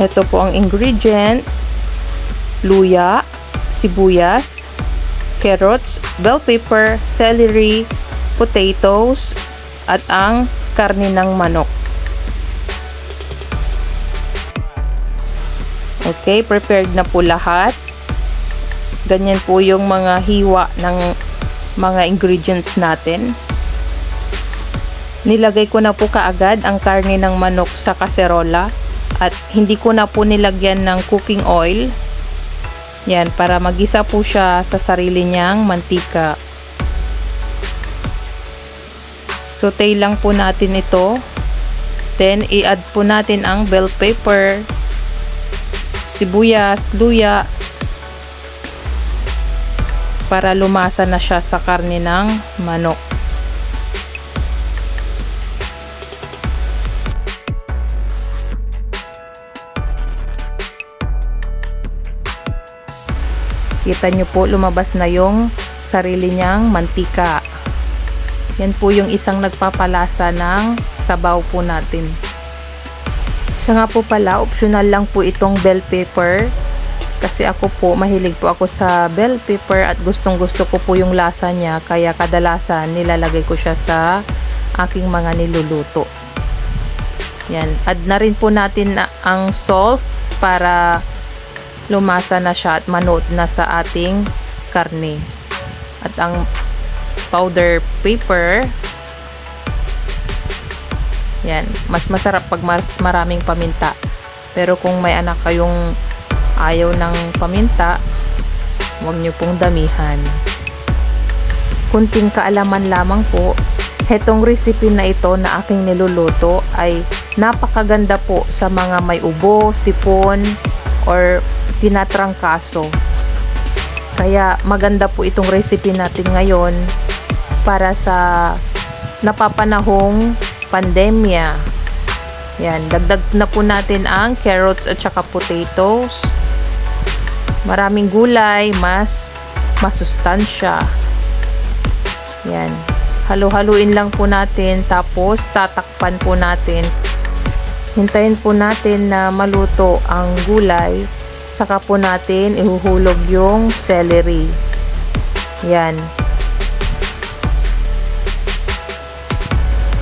Ito po ang ingredients: luya, sibuyas, carrots, bell pepper, celery, potatoes, at ang karne ng manok. Okay, prepared na po lahat. Ganyan po yung mga hiwa ng mga ingredients natin. Nilagay ko na po kaagad ang karne ng manok sa kaserola at hindi ko na po nilagyan ng cooking oil. Yan, para magisa po siya sa sarili niyang mantika. Saute lang po natin ito. Then, i-add po natin ang bell pepper, sibuyas, luya, para lumasa na siya sa karne ng manok. Kita nyo po, lumabas na yung sarili niyang mantika. Yan po yung isang nagpapalasa ng sabaw po natin. Siya nga po pala, optional lang po itong bell pepper. Kasi ako po, mahilig po ako sa bell pepper at gustong gusto ko po yung lasa niya. Kaya kadalasan nilalagay ko siya sa aking mga niluluto. Yan, add na rin po natin ang salt para lumasa na siya at manood na sa ating karne. At ang powder paper, yan, mas masarap pag mas maraming paminta. Pero kung may anak kayong ayaw ng paminta, huwag nyo pong damihan. Kunting kaalaman lamang po, hetong recipe na ito na aking niluluto ay napakaganda po sa mga may ubo, sipon, or tinatrangkaso. Kaya maganda po itong recipe natin ngayon para sa napapanahong pandemya. Yan, dagdag na po natin ang carrots at saka potatoes. Maraming gulay, mas masustansya. Yan, halo-haluin lang po natin, tapos tatakpan po natin. Hintayin po natin na maluto ang gulay, saka po natin ihuhulog yung celery. Yan.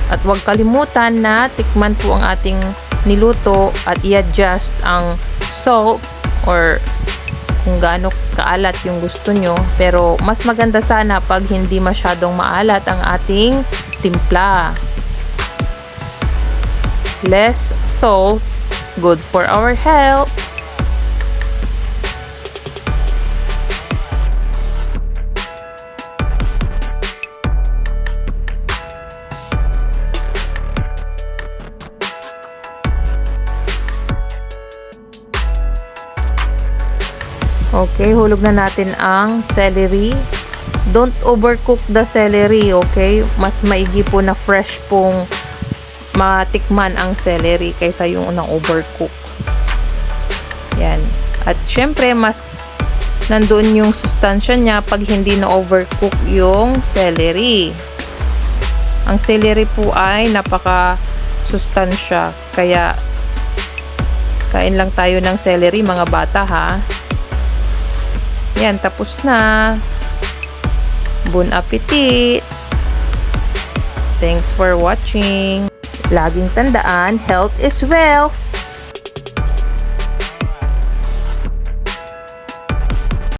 At huwag kalimutan na tikman po ang ating niluto at i-adjust ang salt or kung gaano kaalat yung gusto nyo. Pero mas maganda sana pag hindi masyadong maalat ang ating timpla. Less salt, good for our health. Okay, hulog na natin ang celery. Don't overcook the celery, okay? Mas maigi po na fresh pong matikman ang celery kaysa yung unang overcook. Yan. At syempre, mas nandoon yung sustansya niya pag hindi na overcook yung celery. Ang celery po ay napaka sustansya. Kaya, kain lang tayo ng celery, mga bata, ha? Yan, tapos na. Bon appetit! Thanks for watching. Laging tandaan, health is wealth.